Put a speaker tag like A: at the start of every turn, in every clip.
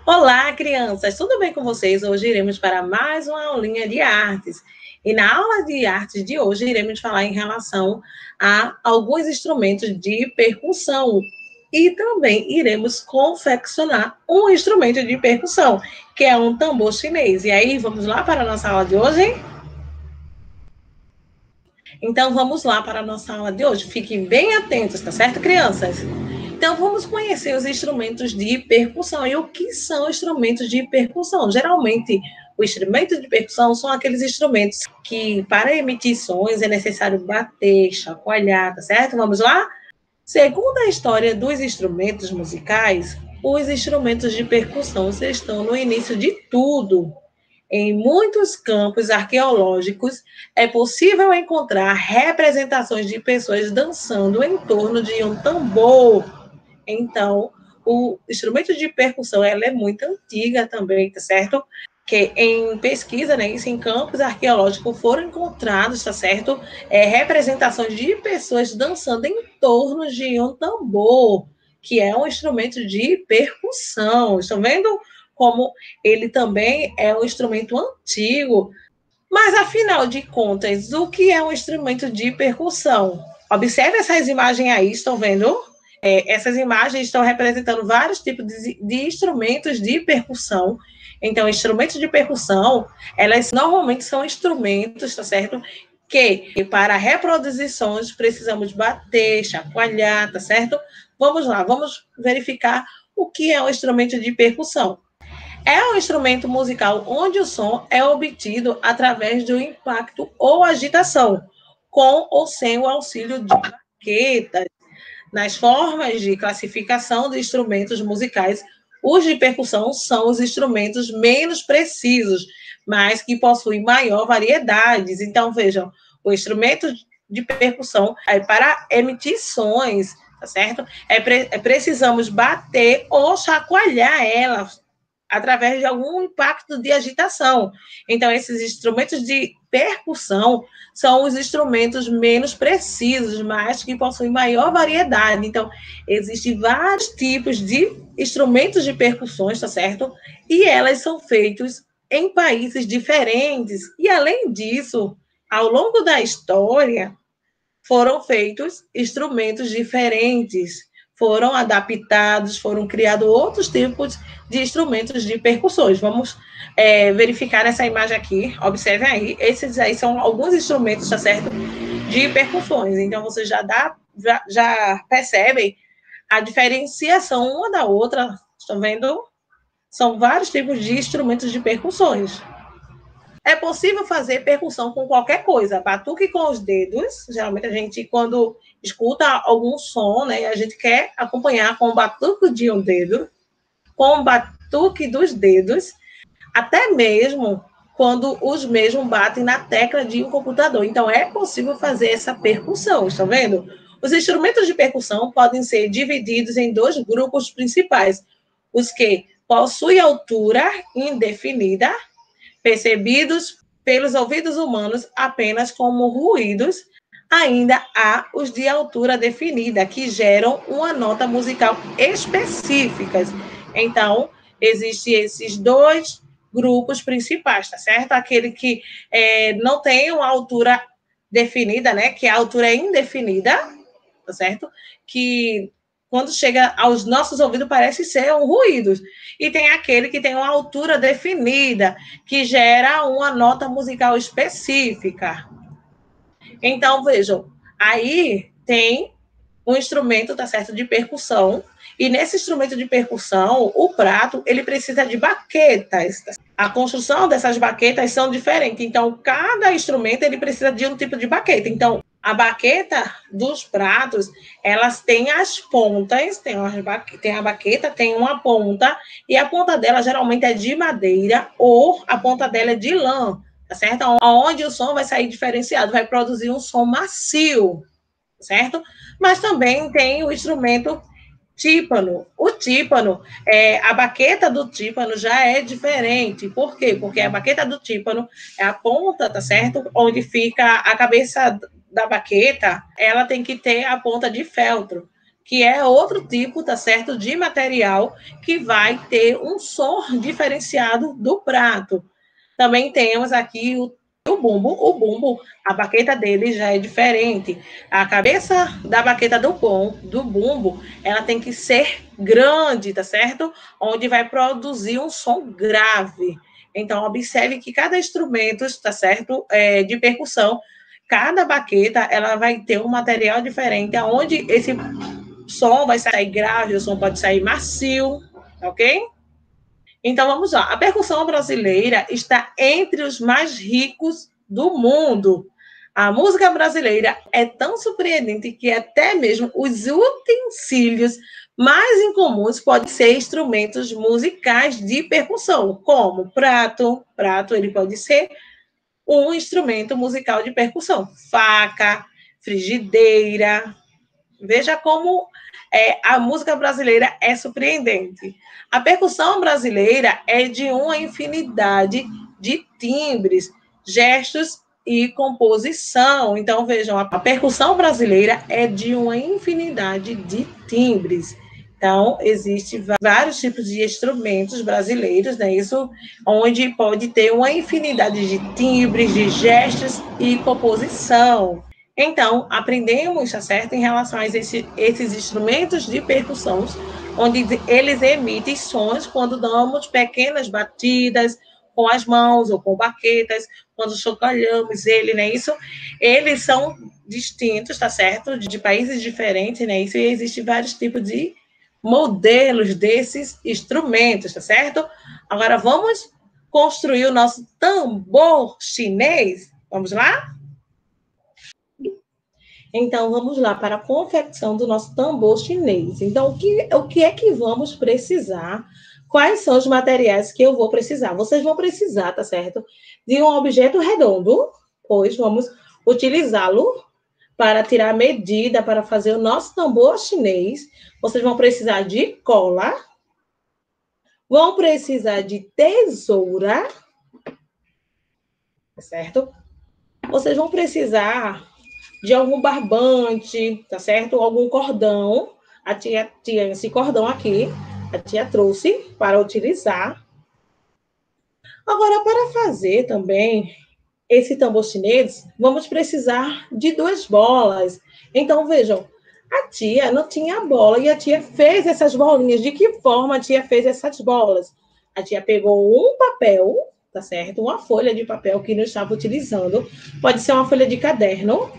A: Olá, crianças! Tudo bem com vocês? Hoje iremos para mais uma aulinha de artes. E na aula de artes de hoje iremos falar em relação a alguns instrumentos de percussão. E também iremos confeccionar um instrumento de percussão, que é um tambor chinês. E aí, vamos lá para a nossa aula de hoje? Então, vamos lá para a nossa aula de hoje. Fiquem bem atentos, tá certo, crianças? Então, vamos conhecer os instrumentos de percussão. E o que são instrumentos de percussão? Geralmente, os instrumentos de percussão são aqueles instrumentos que, para emitir sons, é necessário bater, chacoalhar, tá certo? Vamos lá? Segundo a história dos instrumentos musicais, os instrumentos de percussão estão no início de tudo. Em muitos campos arqueológicos, é possível encontrar representações de pessoas dançando em torno de um tambor. Então, o instrumento de percussão ela é muito antiga também, tá certo? Que em pesquisa, né, isso em campos arqueológicos foram encontrados, tá certo? Representações de pessoas dançando em torno de um tambor, que é um instrumento de percussão. Estão vendo como ele também é um instrumento antigo? Mas, afinal de contas, o que é um instrumento de percussão? Observe essas imagens aí, estão vendo? Essas imagens estão representando vários tipos de instrumentos de percussão. Então, instrumentos de percussão, elas normalmente são instrumentos, tá certo? Que para reproduzir sons precisamos bater, chacoalhar, tá certo? Vamos lá, vamos verificar o que é um instrumento de percussão. É um instrumento musical onde o som é obtido através do impacto ou agitação, com ou sem o auxílio de baquetas. Nas formas de classificação de instrumentos musicais, os de percussão são os instrumentos menos precisos, mas que possuem maior variedade. Então, vejam, o instrumento de percussão é para emitir sons, tá certo? Precisamos bater ou chacoalhar ela através de algum impacto de agitação. Então, esses instrumentos de percussão são os instrumentos menos precisos, mas que possuem maior variedade. Então, existem vários tipos de instrumentos de percussões, tá certo? E elas são feitos em países diferentes. E, além disso, ao longo da história, foram feitos instrumentos diferentes, foram adaptados, foram criados outros tipos de instrumentos de percussões. Vamos verificar essa imagem aqui, observem aí, esses aí são alguns instrumentos, tá certo? De percussões. Então, você já percebem a diferenciação uma da outra, estão vendo? São vários tipos de instrumentos de percussões. É possível fazer percussão com qualquer coisa, batuque com os dedos. Geralmente a gente, quando escuta algum som, né, a gente quer acompanhar com o batuque de um dedo, com o batuque dos dedos, até mesmo quando os mesmos batem na tecla de um computador. Então, é possível fazer essa percussão, estão vendo? Os instrumentos de percussão podem ser divididos em dois grupos principais: os que possuem altura indefinida, percebidos pelos ouvidos humanos apenas como ruídos. Ainda há os de altura definida, que geram uma nota musical específica. Então, existem esses dois grupos principais, tá certo? Aquele que não tem uma altura definida, né? Que a altura é indefinida, tá certo? Que quando chega aos nossos ouvidos parece ser um ruído. E tem aquele que tem uma altura definida, que gera uma nota musical específica. Então, vejam, aí tem um instrumento, tá certo, de percussão, e nesse instrumento de percussão, o prato, ele precisa de baquetas. A construção dessas baquetas são diferentes, então, cada instrumento, ele precisa de um tipo de baqueta. Então, a baqueta dos pratos, elas têm as pontas, tem a baqueta, tem uma ponta, e a ponta dela geralmente é de madeira, ou a ponta dela é de lã, tá certo? Onde o som vai sair diferenciado, vai produzir um som macio, certo? Mas também tem o instrumento tímpano. O tímpano, a baqueta do tímpano já é diferente. Por quê? Porque a baqueta do tímpano é a ponta, tá certo? Onde fica a cabeça da baqueta, ela tem que ter a ponta de feltro. que é outro tipo, tá certo, de material que vai ter um som diferenciado do prato. Também temos aqui o bumbo. O bumbo, a baqueta dele já é diferente. A cabeça da baqueta do bumbo, ela tem que ser grande, tá certo? Onde vai produzir um som grave. Então, observe que cada instrumento, tá certo, de percussão, cada baqueta, ela vai ter um material diferente, aonde esse som vai sair grave, o som pode sair macio, ok? Então vamos lá. A percussão brasileira está entre os mais ricos do mundo. A música brasileira é tão surpreendente que até mesmo os utensílios mais incomuns podem ser instrumentos musicais de percussão, como prato. Prato ele pode ser um instrumento musical de percussão. Faca, frigideira, veja como a música brasileira é surpreendente. A percussão brasileira é de uma infinidade de timbres, gestos e composição. Então, vejam, a percussão brasileira é de uma infinidade de timbres. Então, existem vários tipos de instrumentos brasileiros, né? Isso onde pode ter uma infinidade de timbres, de gestos e composição. Então, aprendemos, tá certo, em relação a esses instrumentos de percussão, onde eles emitem sons quando damos pequenas batidas com as mãos ou com baquetas, quando chocalhamos ele, né? Isso, eles são distintos, tá certo, de países diferentes, né? Isso, e existem vários tipos de modelos desses instrumentos, tá certo? Agora, vamos construir o nosso tambor chinês? Vamos lá? Então, vamos lá para a confecção do nosso tambor chinês. Então, o que é que vamos precisar? Quais são os materiais que eu vou precisar? Vocês vão precisar, tá certo? De um objeto redondo, pois vamos utilizá-lo para tirar a medida para fazer o nosso tambor chinês. Vocês vão precisar de cola, vão precisar de tesoura, tá certo? Vocês vão precisar de algum barbante, tá certo? Algum cordão. A tia tinha esse cordão aqui, a tia trouxe para utilizar. Agora, para fazer também esse tambor chinês, vamos precisar de duas bolas. Então, vejam, a tia não tinha bola e a tia fez essas bolinhas. De que forma a tia fez essas bolas? A tia pegou um papel, tá certo? Uma folha de papel que não estava utilizando. Pode ser uma folha de caderno,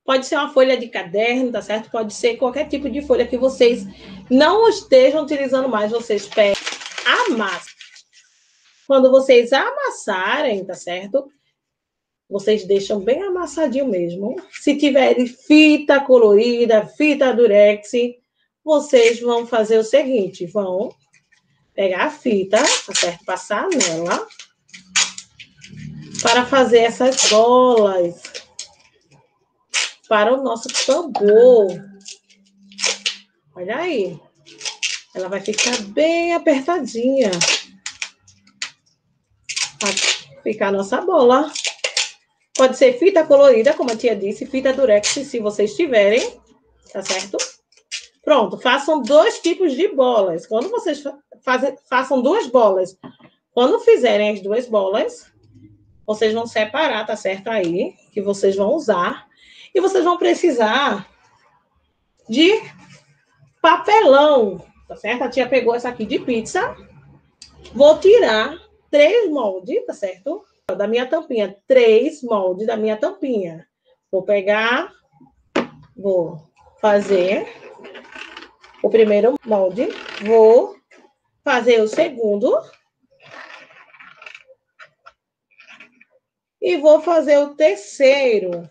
A: pode ser uma folha de caderno, tá certo? Pode ser qualquer tipo de folha que vocês não estejam utilizando mais. Vocês pegam, amassam. Quando vocês amassarem, tá certo? Vocês deixam bem amassadinho mesmo. Se tiverem fita colorida, fita durex, vocês vão fazer o seguinte: vão pegar a fita, tá certo? Passar nela para fazer essas bolas para o nosso tambor. Olha aí. Ela vai ficar bem apertadinha. Vai ficar a nossa bola. Pode ser fita colorida, como a tia disse, fita durex, se vocês tiverem, tá certo? Pronto, façam dois tipos de bolas. Quando vocês façam duas bolas. Quando fizerem as duas bolas, vocês vão separar, tá certo? Aí, que vocês vão usar. E vocês vão precisar de papelão, tá certo? A tia pegou essa aqui de pizza. Vou tirar 3 moldes, tá certo? Da minha tampinha. 3 moldes da minha tampinha. Vou pegar, vou fazer o primeiro molde, vou fazer o segundo e vou fazer o terceiro.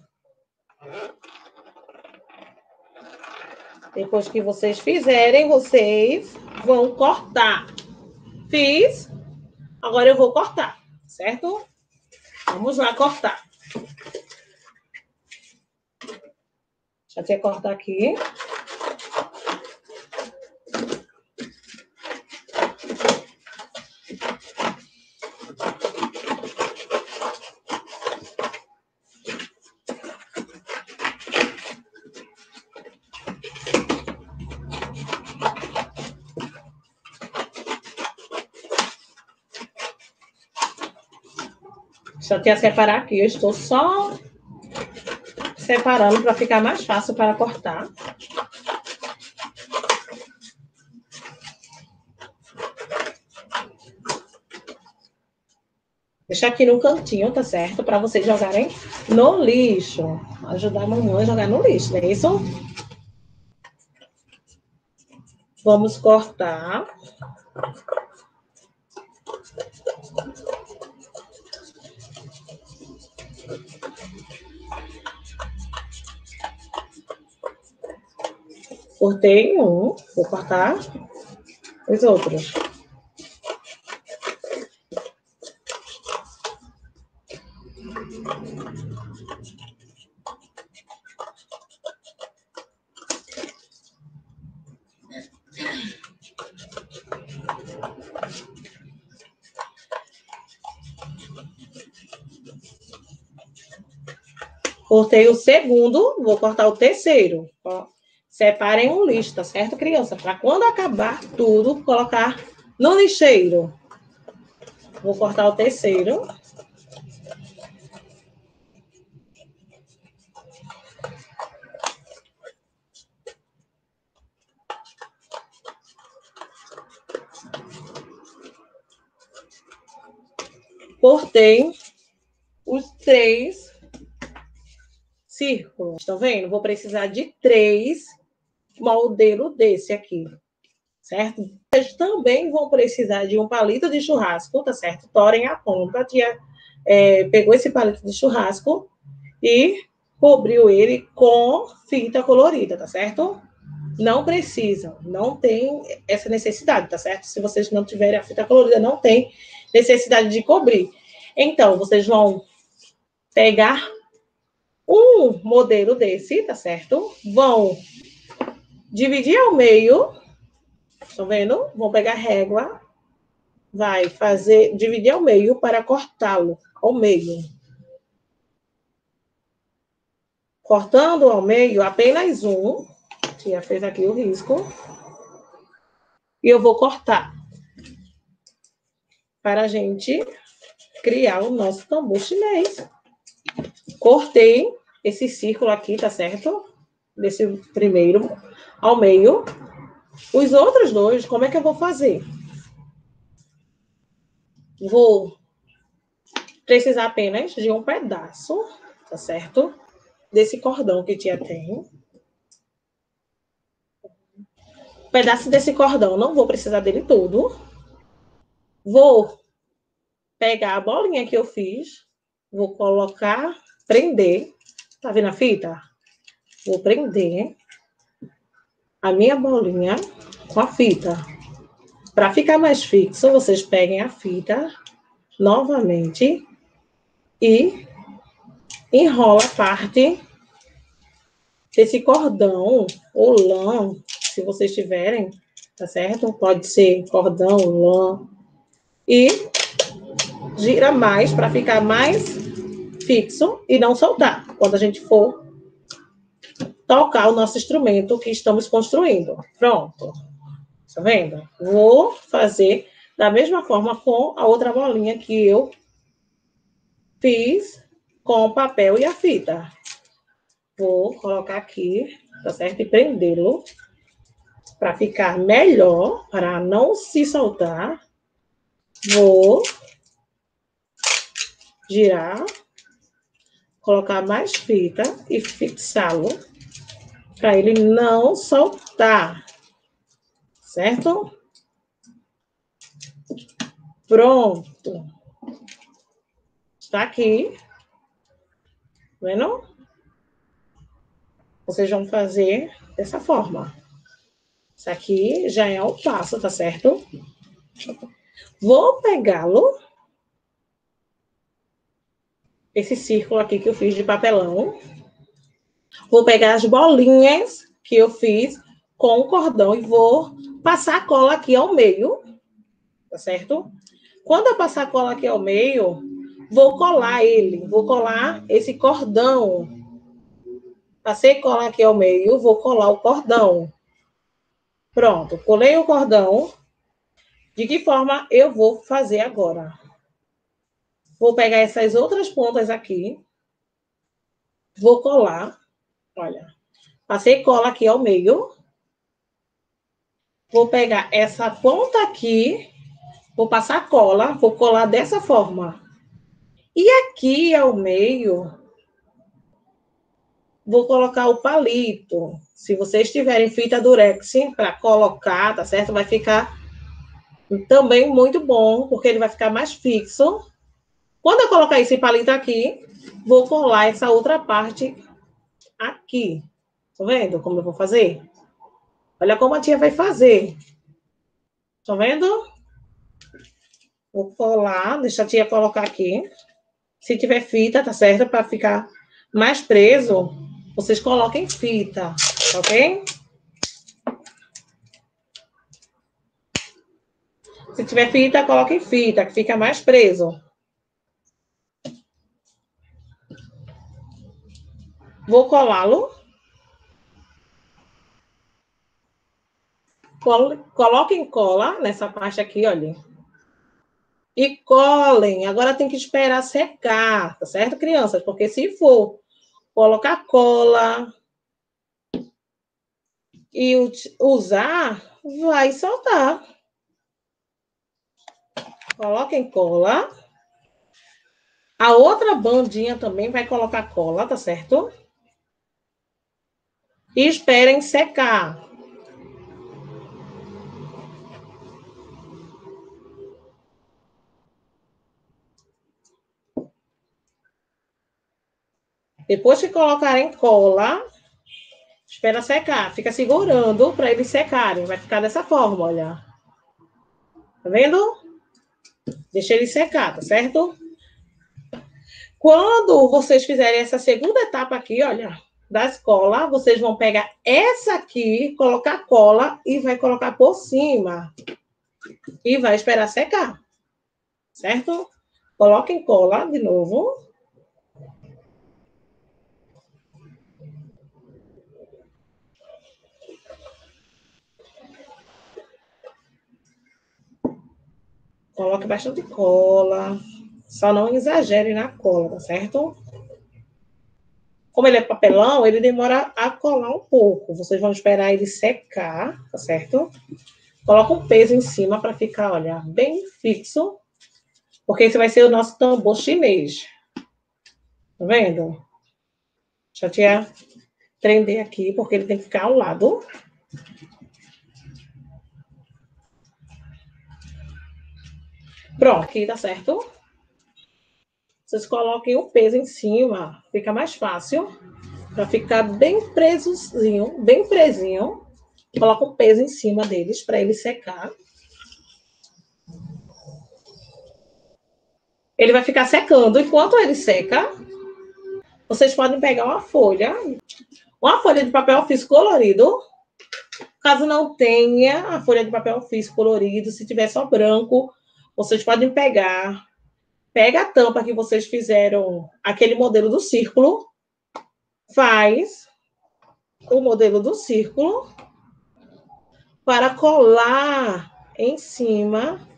A: Depois que vocês fizerem, vocês vão cortar. Fiz, agora eu vou cortar, certo? Vamos lá cortar. Deixa eu cortar aqui. Deixa eu até separar aqui. Eu estou só separando para ficar mais fácil para cortar. Deixa aqui no cantinho, tá certo? Para vocês jogarem no lixo. Ajudar a mamãe a jogar no lixo, não é isso? Vamos cortar. Cortei um, vou cortar os outros. Cortei o segundo, vou cortar o terceiro. Ó, separem um lixo, tá certo, criança? Para quando acabar tudo, colocar no lixeiro. Vou cortar o terceiro. Cortei os 3 círculos. Estão vendo? Vou precisar de 3 modelos desse aqui, certo? Vocês também vão precisar de um palito de churrasco, tá certo? Torem a ponta. A tia pegou esse palito de churrasco e cobriu ele com fita colorida, tá certo? Não precisam, não tem essa necessidade, tá certo? Se vocês não tiverem a fita colorida, não tem necessidade de cobrir. Então, vocês vão pegar um modelo desse, tá certo? Vão dividir ao meio, estão vendo? Vão pegar régua, vai fazer, dividir ao meio para cortá-lo ao meio. Cortando ao meio, apenas um. A tia fez aqui o risco. E eu vou cortar para a gente criar o nosso tambor chinês. Cortei esse círculo aqui, tá certo? Desse primeiro ao meio. Os outros dois, como é que eu vou fazer? Vou precisar apenas de um pedaço, tá certo? Desse cordão que tia tem. Um pedaço desse cordão, não vou precisar dele todo. Vou pegar a bolinha que eu fiz, vou colocar, prender. Tá vendo a fita? Vou prender a minha bolinha com a fita. Para ficar mais fixo, vocês peguem a fita novamente e enrola parte desse cordão ou lã, se vocês tiverem, tá certo? Pode ser cordão, lã. E gira mais para ficar mais fixo e não soltar quando a gente for tocar o nosso instrumento que estamos construindo. Pronto. Tá vendo? Vou fazer da mesma forma com a outra bolinha que eu fiz com o papel e a fita. Vou colocar aqui, tá certo? E prendê-lo para ficar melhor, para não se soltar. Vou girar, colocar mais fita e fixá-lo para ele não soltar. Certo? Pronto. Está aqui. Vendo? Vocês vão fazer dessa forma. Isso aqui já é o passo, tá certo? Vou pegá-lo. Esse círculo aqui que eu fiz de papelão. Vou pegar as bolinhas que eu fiz com o cordão e vou passar a cola aqui ao meio. Tá certo? Quando eu passar a cola aqui ao meio, vou colar ele. Vou colar esse cordão. Passei cola aqui ao meio, vou colar o cordão. Pronto, colei o cordão. De que forma eu vou fazer agora? Vou pegar essas outras pontas aqui. Vou colar. Olha. Passei cola aqui ao meio. Vou pegar essa ponta aqui. Vou passar cola. Vou colar dessa forma. E aqui ao meio, vou colocar o palito. Se vocês tiverem fita durex para colocar, tá certo? Vai ficar também muito bom, porque ele vai ficar mais fixo. Quando eu colocar esse palito aqui, vou colar essa outra parte aqui. Tá vendo como eu vou fazer? Olha como a tia vai fazer. Tá vendo? Vou colar, deixa a tia colocar aqui. Se tiver fita, tá certo? Para ficar mais preso, vocês coloquem fita, ok? Se tiver fita, coloquem fita, que fica mais preso. Vou colá-lo. Coloquem cola nessa parte aqui, olha. E colem. Agora tem que esperar secar, tá certo, crianças? Porque se for colocar cola e usar, vai soltar. Coloquem cola. A outra bandinha também vai colocar cola, tá certo? E esperem secar. Depois que colocarem cola, espera secar. Fica segurando para eles secarem. Vai ficar dessa forma, olha. Tá vendo? Deixa ele secar, tá certo? Quando vocês fizerem essa segunda etapa aqui, olha, das colas, vocês vão pegar essa aqui, colocar cola e vai colocar por cima. E vai esperar secar. Certo? Coloquem cola de novo. Coloque bastante cola. Só não exagere na cola, tá certo? Como ele é papelão, ele demora a colar um pouco. Vocês vão esperar ele secar, tá certo? Coloca um peso em cima para ficar, olha, bem fixo. Porque esse vai ser o nosso tambor chinês. Tá vendo? Deixa eu tia prender aqui, porque ele tem que ficar ao lado. Pronto, aqui tá certo. Vocês coloquem o peso em cima, fica mais fácil. Para ficar bem presozinho, bem presinho. Coloca um peso em cima deles para ele secar. Ele vai ficar secando. Enquanto ele seca, vocês podem pegar uma folha de papel ofício colorido. Caso não tenha a folha de papel ofício colorido, se tiver só branco, vocês podem pegar. Pega a tampa que vocês fizeram, aquele modelo do círculo, faz o modelo do círculo para colar em cima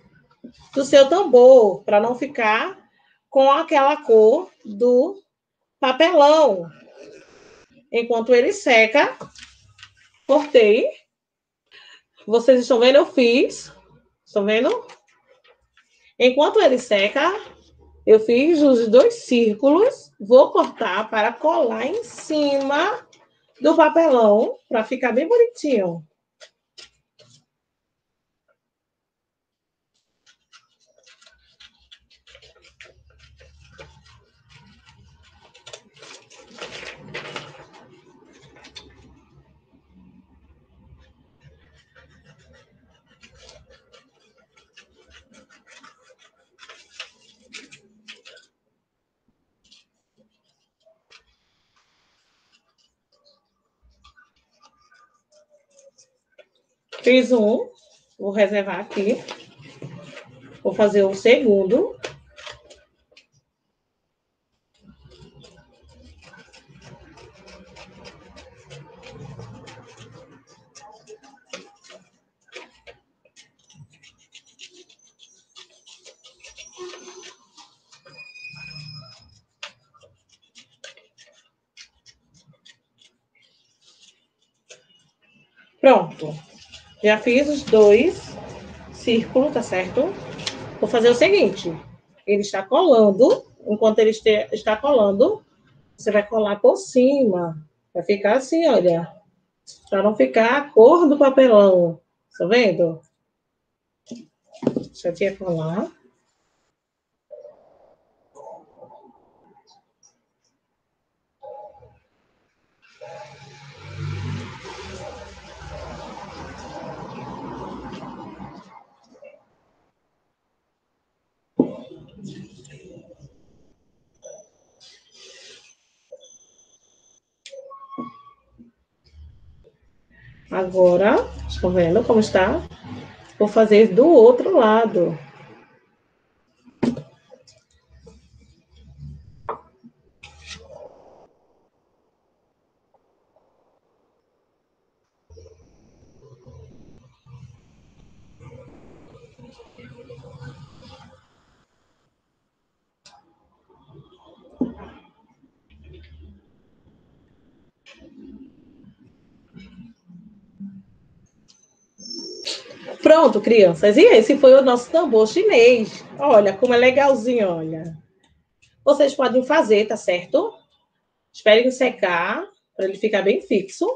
A: do seu tambor, para não ficar com aquela cor do papelão. Enquanto ele seca, cortei. Vocês estão vendo? Eu fiz. Estão vendo? Enquanto ele seca, eu fiz os dois círculos. Vou cortar para colar em cima do papelão, para ficar bem bonitinho. Fiz um, vou reservar aqui. Vou fazer o segundo. Pronto. Já fiz os 2 círculos, tá certo? Vou fazer o seguinte. Ele está colando. Enquanto ele está colando, você vai colar por cima. Vai ficar assim, olha. Para não ficar a cor do papelão. Tá vendo? Deixa eu te colar. Agora, estão vendo como está? Vou fazer do outro lado. Pronto, crianças. E esse foi o nosso tambor chinês. Olha como é legalzinho, olha. Vocês podem fazer, tá certo? Esperem secar, para ele ficar bem fixo.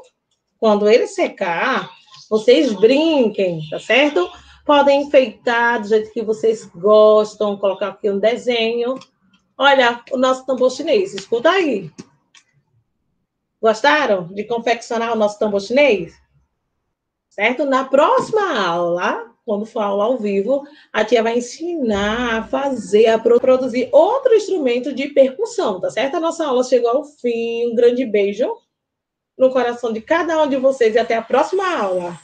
A: Quando ele secar, vocês brinquem, tá certo? Podem enfeitar do jeito que vocês gostam, colocar aqui um desenho. Olha, o nosso tambor chinês, escuta aí. Gostaram de confeccionar o nosso tambor chinês? Certo? Na próxima aula, quando for aula ao vivo, a tia vai ensinar a fazer, a produzir outro instrumento de percussão, tá certo? A nossa aula chegou ao fim. Um grande beijo no coração de cada um de vocês e até a próxima aula.